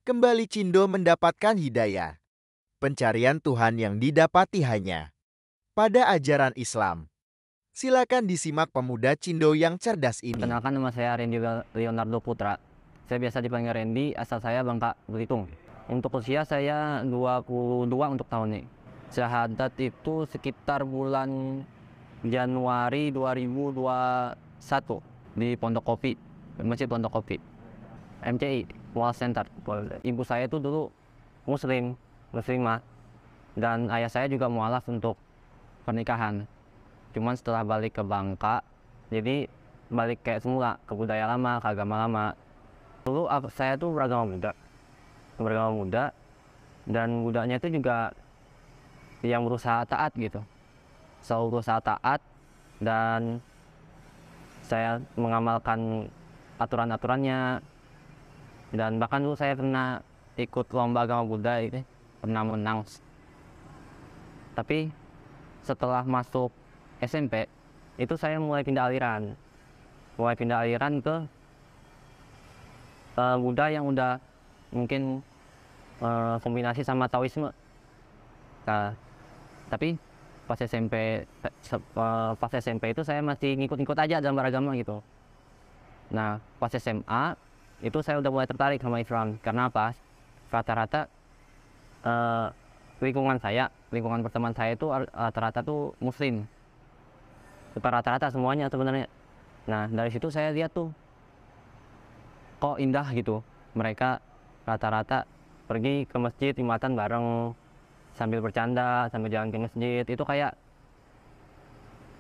kembali Cindo mendapatkan hidayah. Pencarian Tuhan yang didapati hanya pada ajaran Islam. Silakan disimak pemuda Cindo yang cerdas ini. Perkenalkan, nama saya Randy Leonardo Putra. Saya biasa dipanggil Randy, asal saya Bangka, Belitung. Untuk usia saya 22 untuk tahun ini. Syahadat itu sekitar bulan Januari 2021 di Pondok Kopi, Masjid Pondok Kopi, MCI, Wall Center. Ibu saya itu dulu muslimah, dan ayah saya juga mualaf untuk pernikahan. Cuman setelah balik ke Bangka, jadi balik kayak semula, ke budaya lama, ke agama lama. Dulu saya tuh beragama muda, dan mudanya itu juga yang berusaha taat gitu. Selalu berusaha taat, dan saya mengamalkan aturan-aturannya. Dan bahkan dulu saya pernah ikut lomba agama Buddha ini, pernah menang. Tapi setelah masuk SMP, itu saya mulai pindah aliran ke Buddha yang udah mungkin kombinasi sama Taoisme. Nah, tapi pas SMP itu saya masih ngikut-ngikut aja dalam beragama gitu. Nah, pas SMA itu saya udah mulai tertarik sama Islam. Karena apa? Rata-rata lingkungan pertemanan saya itu rata-rata tuh Muslim. Rata-rata semuanya sebenarnya. Nah, dari situ saya lihat tuh kok indah gitu. Mereka rata-rata pergi ke masjid Jumatan bareng, sambil bercanda, sambil jalan ke masjid. Itu kayak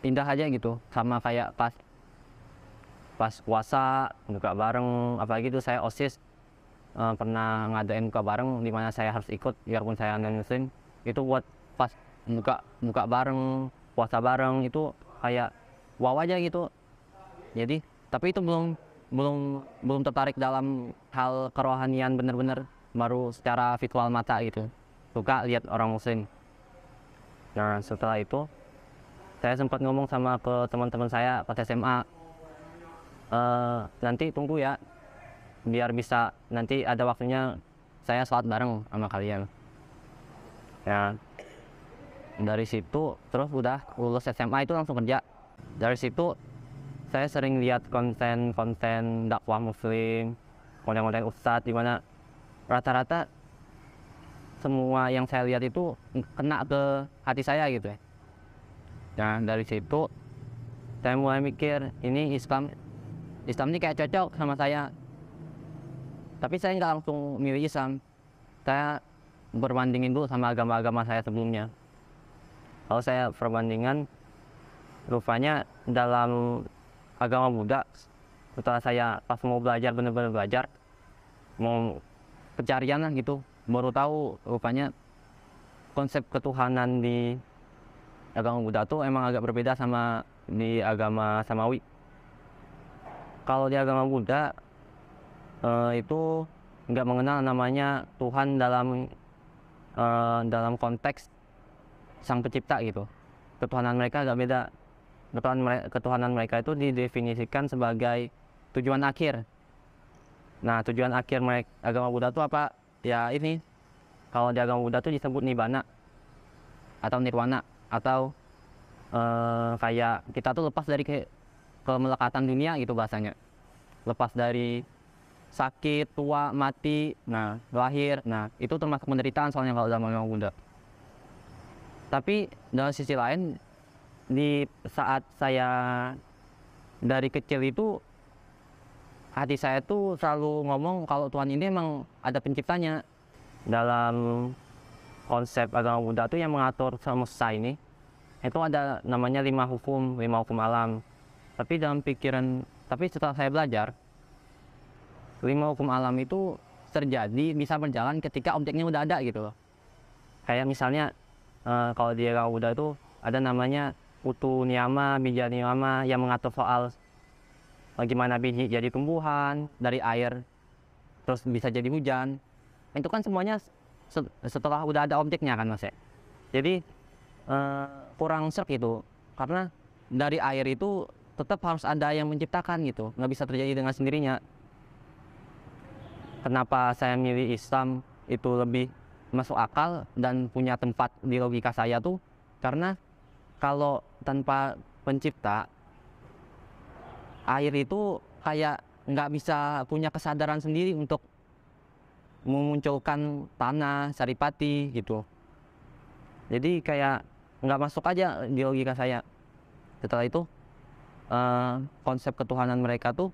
indah aja gitu. Sama kayak pas puasa buka bareng, apalagi itu saya OSIS pernah ngadain buka bareng di mana saya harus ikut biarpun saya non muslim. Itu buat pas buka bareng, puasa bareng, itu kayak wow aja gitu. Jadi tapi itu belum tertarik dalam hal kerohanian bener-bener, baru secara visual mata gitu, suka lihat orang muslim. Nah, setelah itu saya sempat ngomong sama ke teman-teman saya pas SMA, nanti tunggu ya, biar bisa nanti ada waktunya saya sholat bareng sama kalian. Ya, dari situ terus udah lulus SMA itu langsung kerja. Dari situ saya sering lihat konten dakwah muslim, konten ustadz, di mana rata-rata semua yang saya lihat itu kena ke hati saya gitu ya. Nah, dari situ saya mulai mikir, ini Islam ini kayak cocok sama saya. Tapi saya nggak langsung milih Islam, saya berbandingin dulu sama agama-agama saya sebelumnya. Kalau saya perbandingan, rupanya dalam agama Buddha, setelah saya pas mau belajar, benar-benar belajar, mau pencarian lah gitu, baru tahu rupanya konsep ketuhanan di agama Buddha tuh emang agak berbeda sama di agama Samawi. Kalau di agama Buddha itu nggak mengenal namanya Tuhan dalam konteks sang pencipta gitu. Ketuhanan mereka agak beda. Ketuhanan mereka itu didefinisikan sebagai tujuan akhir. Nah, tujuan akhir agama Buddha itu apa? Ya ini, kalau di agama Buddha itu disebut Nibbana atau Nirwana, atau kayak kita tuh lepas dari kemelekatan dunia gitu bahasanya. Lepas dari sakit, tua, mati, nah lahir, nah itu termasuk penderitaan soalnya kalau dalam agama Buddha. Tapi dalam sisi lain, di saat saya dari kecil itu, hati saya tuh selalu ngomong kalau Tuhan ini emang ada penciptanya. Dalam konsep agama Buddha tuh yang mengatur semesta ini, itu ada namanya 5 hukum alam. Tapi setelah saya belajar, 5 hukum alam itu bisa berjalan ketika objeknya udah ada gitu loh. Kayak misalnya kalau di agama Buddha itu ada namanya utu niyama, bija niyama, yang mengatur soal bagaimana biji jadi tumbuhan dari air terus bisa jadi hujan. Itu kan semuanya setelah udah ada objeknya kan Mas ya. Jadi kurang serk gitu, karena dari air itu tetap harus ada yang menciptakan gitu, nggak bisa terjadi dengan sendirinya. kenapa saya milih Islam itu lebih masuk akal dan punya tempat di logika saya tuh karena kalau tanpa pencipta, air itu kayak nggak bisa punya kesadaran sendiri untuk memunculkan tanah, saripati gitu. Jadi kayak nggak masuk aja di logika saya. Setelah itu konsep ketuhanan mereka tuh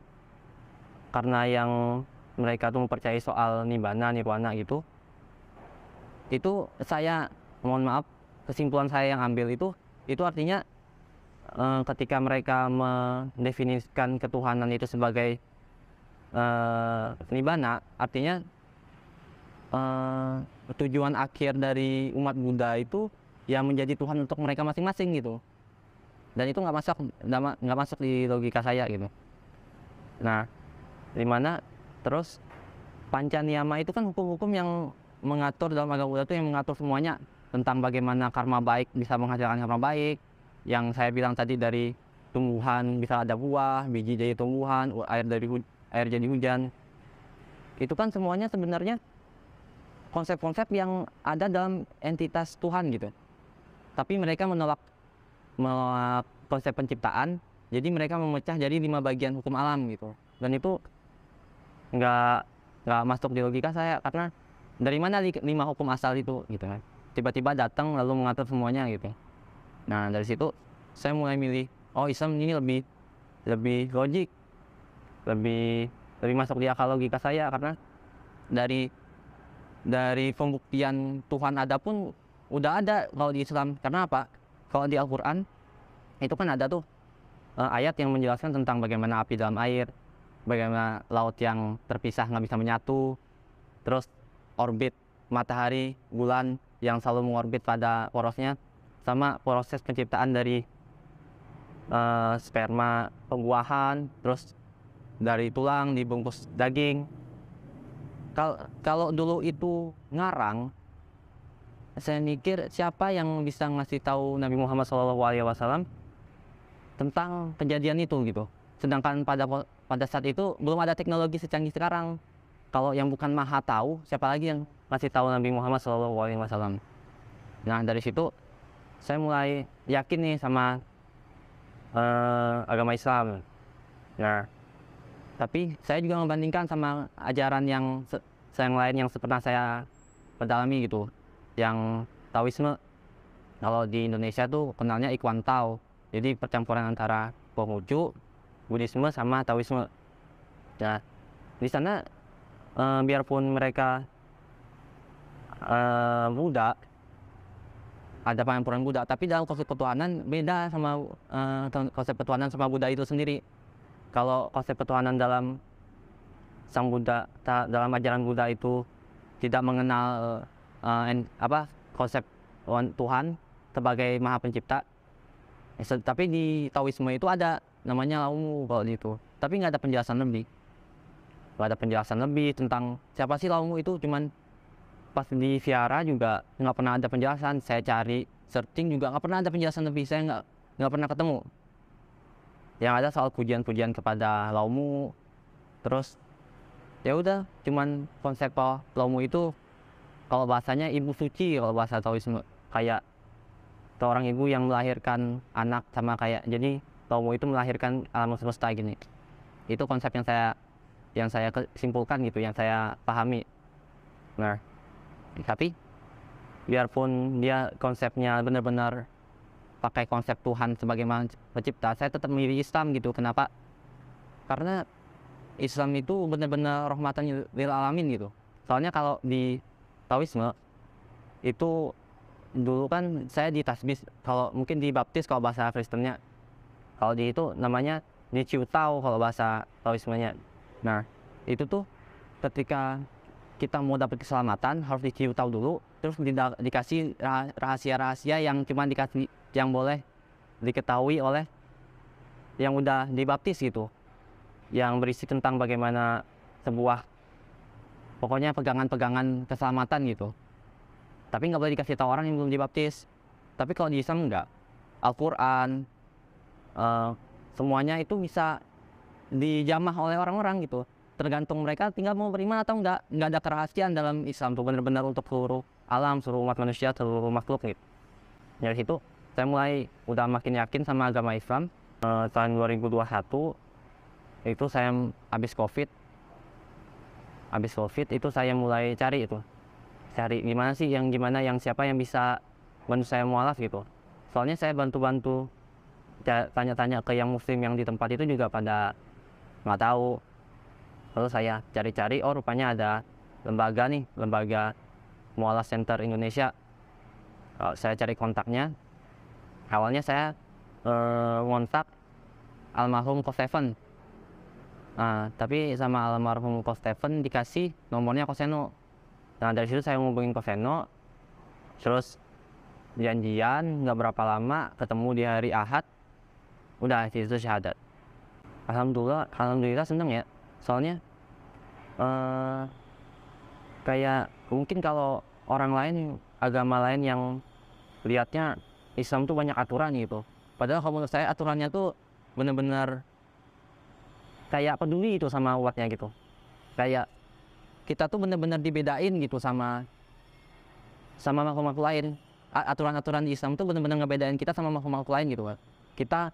karena yang mereka tuh mempercayai soal nibbana, nirwana gitu. Itu saya mohon maaf, kesimpulan saya yang ambil itu artinya ketika mereka mendefinisikan ketuhanan itu sebagai nibbana, artinya tujuan akhir dari umat Buddha itu yang menjadi Tuhan untuk mereka masing-masing gitu. Dan itu nggak masuk di logika saya gitu. Nah, dimana terus panca niyama itu kan hukum-hukum yang mengatur dalam agama Buddha itu yang mengatur semuanya tentang bagaimana karma baik bisa menghasilkan karma baik. Yang saya bilang tadi dari tumbuhan bisa ada buah, biji jadi tumbuhan, air jadi hujan. Itu kan semuanya sebenarnya konsep-konsep yang ada dalam entitas Tuhan gitu. Tapi mereka menolak konsep penciptaan, jadi mereka memecah jadi 5 bagian hukum alam gitu. Dan itu nggak masuk di logika saya karena dari mana 5 hukum asal itu gitu kan. Tiba-tiba datang lalu mengatur semuanya gitu. Nah dari situ saya mulai milih, oh Islam ini lebih logik, lebih masuk di akal logika saya karena dari pembuktian Tuhan ada pun udah ada kalau di Islam. Karena apa? Kalau di Al-Quran itu kan ada tuh ayat yang menjelaskan tentang bagaimana api dalam air, bagaimana laut yang terpisah nggak bisa menyatu, terus orbit matahari, bulan yang selalu mengorbit pada porosnya, sama proses penciptaan dari sperma pembuahan, terus dari tulang dibungkus daging. Kalau dulu itu ngarang, saya mikir siapa yang bisa ngasih tahu Nabi Muhammad SAW tentang kejadian itu gitu. Sedangkan pada saat itu belum ada teknologi secanggih sekarang. Kalau yang bukan maha tahu, siapa lagi yang ngasih tahu Nabi Muhammad SAW? Nah dari situ saya mulai yakin nih sama agama Islam. Nah, tapi saya juga membandingkan sama ajaran yang lain yang pernah saya pendalami gitu. Yang Taoisme, kalau di Indonesia tuh kenalnya Ikhwan Tao. Jadi percampuran antara Konghucu, Buddhisme sama Taoisme. Nah, di sana biarpun mereka Buddha, ada pengampuran Buddha, tapi dalam konsep ketuhanan beda sama konsep ketuhanan sama Buddha itu sendiri. Kalau konsep ketuhanan dalam sang Buddha, dalam ajaran Buddha itu tidak mengenal konsep Tuhan sebagai Maha Pencipta. Tapi di Taoisme itu ada namanya Laumu kalau itu. Tapi nggak ada penjelasan lebih. Nggak ada penjelasan lebih tentang siapa sih Laumu itu. Cuman pas di Viara juga nggak pernah ada penjelasan. Saya cari searching juga nggak pernah ada penjelasan lebih. Saya nggak pernah ketemu. Yang ada soal pujian-pujian kepada Laumu. Terus ya udah, cuman konsep Laumu itu kalau bahasanya ibu suci kalau bahasa Taoisme, kayak seorang ibu yang melahirkan anak sama kayak, jadi Laumu itu melahirkan alam semesta gini. Itu konsep yang saya simpulkan gitu, yang saya pahami. Nah, tapi biarpun dia konsepnya benar-benar pakai konsep Tuhan sebagai Maha Pencipta, saya tetap memilih Islam gitu. Kenapa? Karena Islam itu benar-benar rahmatan lil alamin gitu. Soalnya kalau di Taoisme itu dulu kan saya di tasbih, kalau mungkin di baptis kalau bahasa Kristennya, kalau di itu namanya Nichiu Tao kalau bahasa Taoismenya. Nah itu tuh ketika kita mau dapat keselamatan harus Nichiu Tao dulu, terus dikasih rahasia-rahasia yang cuma dikasih, yang boleh diketahui oleh yang udah dibaptis gitu, yang berisi tentang bagaimana sebuah, pokoknya pegangan-pegangan keselamatan gitu. Tapi nggak boleh dikasih tahu orang yang belum dibaptis. Tapi kalau di Islam nggak. Al-Quran, semuanya itu bisa dijamah oleh orang-orang gitu. tergantung mereka tinggal mau beriman atau nggak ada kerahasiaan dalam Islam tuh, benar-benar untuk seluruh alam, seluruh umat manusia, seluruh makhluk gitu. Dari situ saya mulai udah makin yakin sama agama Islam. Tahun 2021 itu saya habis COVID itu saya mulai cari gimana sih yang siapa yang bisa bantu saya mualaf gitu. Soalnya saya bantu tanya-tanya ke yang muslim yang di tempat itu juga pada nggak tahu. Lalu saya cari-cari, oh rupanya ada lembaga Mualaf Center Indonesia. Saya cari kontaknya. Awalnya saya ngontak almarhum Coach Steven. Tapi sama almarhum Coach Steven dikasih nomornya Coach Seno. Nah dari situ saya ngubungin Coach Seno, terus janjian, nggak berapa lama ketemu di hari Ahad, udah itu syahadat. Alhamdulillah seneng ya. Soalnya kayak mungkin kalau orang lain, agama lain yang lihatnya Islam tuh banyak aturan gitu. Padahal kalau menurut saya aturannya tuh bener-bener kayak peduli itu sama umatnya gitu. Kayak kita tuh bener-bener dibedain gitu sama makhluk-makhluk lain. Aturan-aturan di Islam tuh bener-bener ngebedain kita sama makhluk-makhluk lain gitu. Kita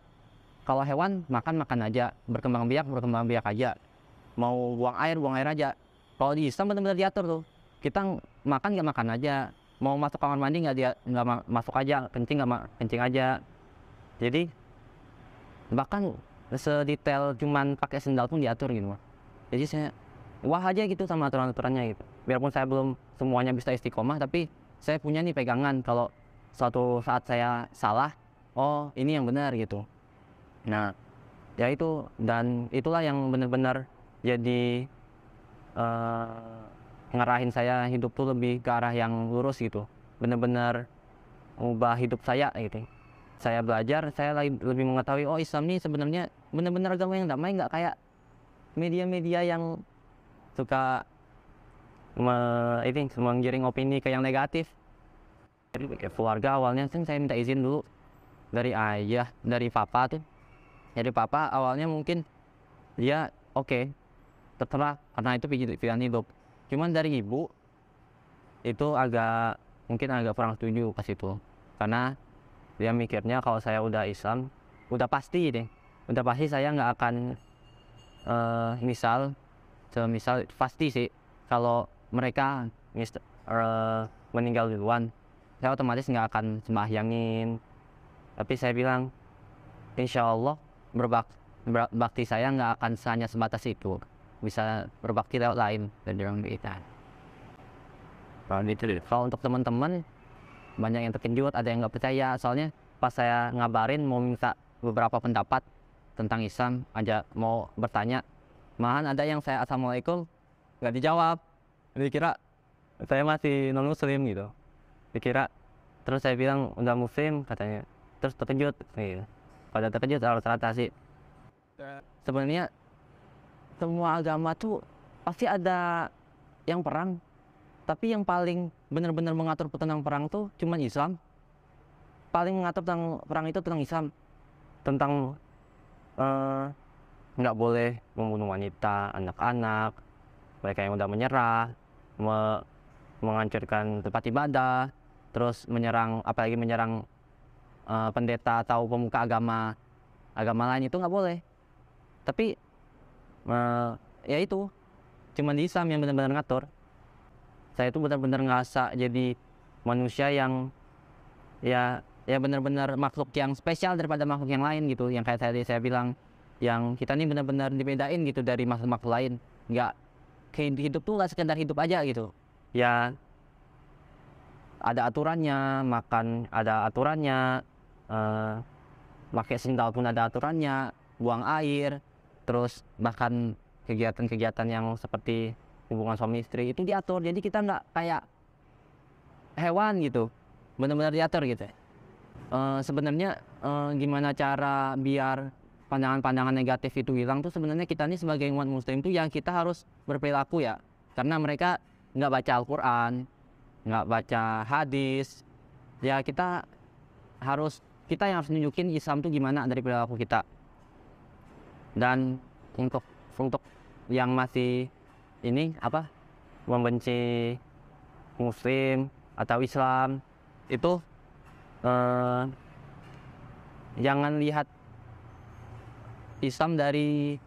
kalau hewan makan aja, berkembang biak aja. Mau buang air aja. Kalau di Islam benar-benar diatur tuh. Kita makan nggak makan aja. Mau masuk kamar mandi nggak masuk aja. Kencing kencing aja. Jadi bahkan sedetail cuman pakai sendal pun diatur gitu. Jadi saya wah aja gitu sama aturan-aturannya gitu. Biarpun saya belum semuanya bisa istiqomah, tapi saya punya nih pegangan kalau suatu saat saya salah, oh ini yang benar gitu. Nah ya itu, dan itulah yang benar-benar jadi ngarahin saya hidup tuh lebih ke arah yang lurus gitu, benar-benar mengubah hidup saya gitu. Saya belajar, saya lebih mengetahui oh Islam ini sebenarnya benar-benar agama yang damai, nggak kayak media-media yang suka menggiring opini ke yang negatif. Jadi keluarga awalnya saya minta izin dulu dari ayah, dari papa tuh. Jadi papa awalnya mungkin dia oke, terserah karena itu pilihan hidup. Cuman dari ibu itu mungkin agak kurang setuju pas itu, karena dia mikirnya kalau saya udah Islam udah pasti saya nggak akan misal pasti sih kalau mereka meninggal duluan, saya otomatis nggak akan sembahyangin. Tapi saya bilang insya Allah berbakti saya nggak akan hanya sebatas itu, bisa berbakti lewat lain dari orang kita. Kalau untuk teman-teman banyak yang terkejut, ada yang nggak percaya. Soalnya pas saya ngabarin mau minta beberapa pendapat tentang Islam aja, mau bertanya, malahan ada yang saya assalamualaikum nggak dijawab, dikira saya masih non muslim gitu, dikira. Terus saya bilang udah muslim katanya, terus terkejut gitu. Pada terkejut rata-rata sih. Sebenarnya semua agama tuh pasti ada yang perang, tapi yang paling benar-benar mengatur tentang perang tuh cuman Islam. Paling mengatur tentang perang itu tentang Islam, tentang nggak boleh membunuh wanita, anak-anak, mereka yang udah menyerah, menghancurkan tempat ibadah, terus apalagi menyerang pendeta atau pemuka agama lain, itu nggak boleh. Tapi ya itu cuma di Islam yang benar-benar ngatur. Saya itu benar-benar ngerasa jadi manusia yang ya benar-benar makhluk yang spesial daripada makhluk yang lain gitu. Yang kayak tadi saya bilang, yang kita ini benar-benar dibedain gitu dari makhluk-makhluk lain. Nggak, hidup tuh nggak sekedar hidup aja gitu. Ya ada aturannya, makan ada aturannya, pakai sendal pun ada aturannya, buang air, terus bahkan kegiatan-kegiatan yang seperti hubungan suami istri itu diatur. Jadi kita nggak kayak hewan gitu, benar-benar diatur gitu. Sebenarnya gimana cara biar pandangan-pandangan negatif itu hilang tuh, sebenarnya kita ini sebagai umat muslim tuh yang kita harus berperilaku ya, karena mereka nggak baca Al-Quran, nggak baca hadis ya. Kita yang harus nunjukin Islam tuh gimana dari perilaku kita. Dan untuk yang masih ini apa membenci Muslim atau Islam itu jangan lihat Islam dari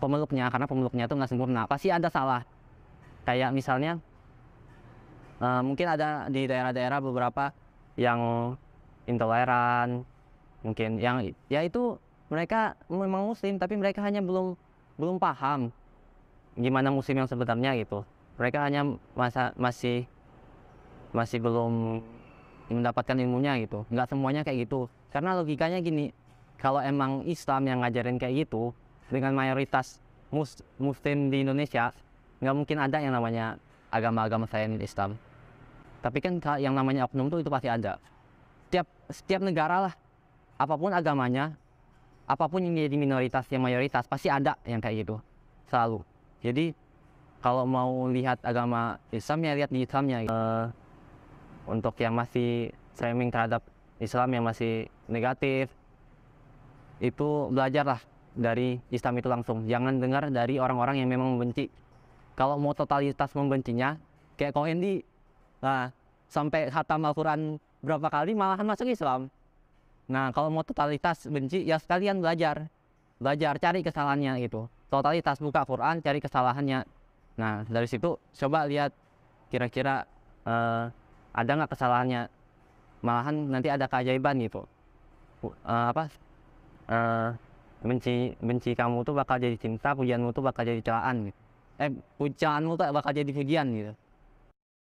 pemeluknya, karena pemeluknya itu nggak sempurna, pasti ada salah. Kayak misalnya mungkin ada di daerah-daerah beberapa yang intoleran, mungkin yang ya itu mereka memang Muslim tapi mereka hanya belum paham gimana Muslim yang sebenarnya gitu. Mereka hanya masih belum mendapatkan ilmunya gitu. Nggak semuanya kayak gitu. Karena logikanya gini, kalau emang Islam yang ngajarin kayak gitu dengan mayoritas Muslim di Indonesia, nggak mungkin ada yang namanya agama-agama selain Islam. Tapi kan yang namanya oknum tuh itu pasti ada. Setiap negara lah, apapun agamanya, apapun yang jadi minoritas yang mayoritas, pasti ada yang kayak gitu selalu. Jadi kalau mau lihat agama Islam ya lihat di Islamnya. Untuk yang masih framing terhadap Islam yang masih negatif, itu belajarlah dari Islam itu langsung. Jangan dengar dari orang-orang yang memang membenci. Kalau mau totalitas membencinya, kayak Koendi, nah sampai khatam Al-Quran berapa kali malahan masuk Islam. Nah kalau mau totalitas benci ya sekalian belajar cari kesalahannya gitu. Totalitas buka Quran cari kesalahannya. Nah dari situ coba lihat kira-kira ada nggak kesalahannya, malahan nanti ada keajaiban gitu. Benci kamu tuh bakal jadi cinta, pujianmu tuh bakal jadi celaan gitu. Pujaanmu tuh bakal jadi pujian gitu.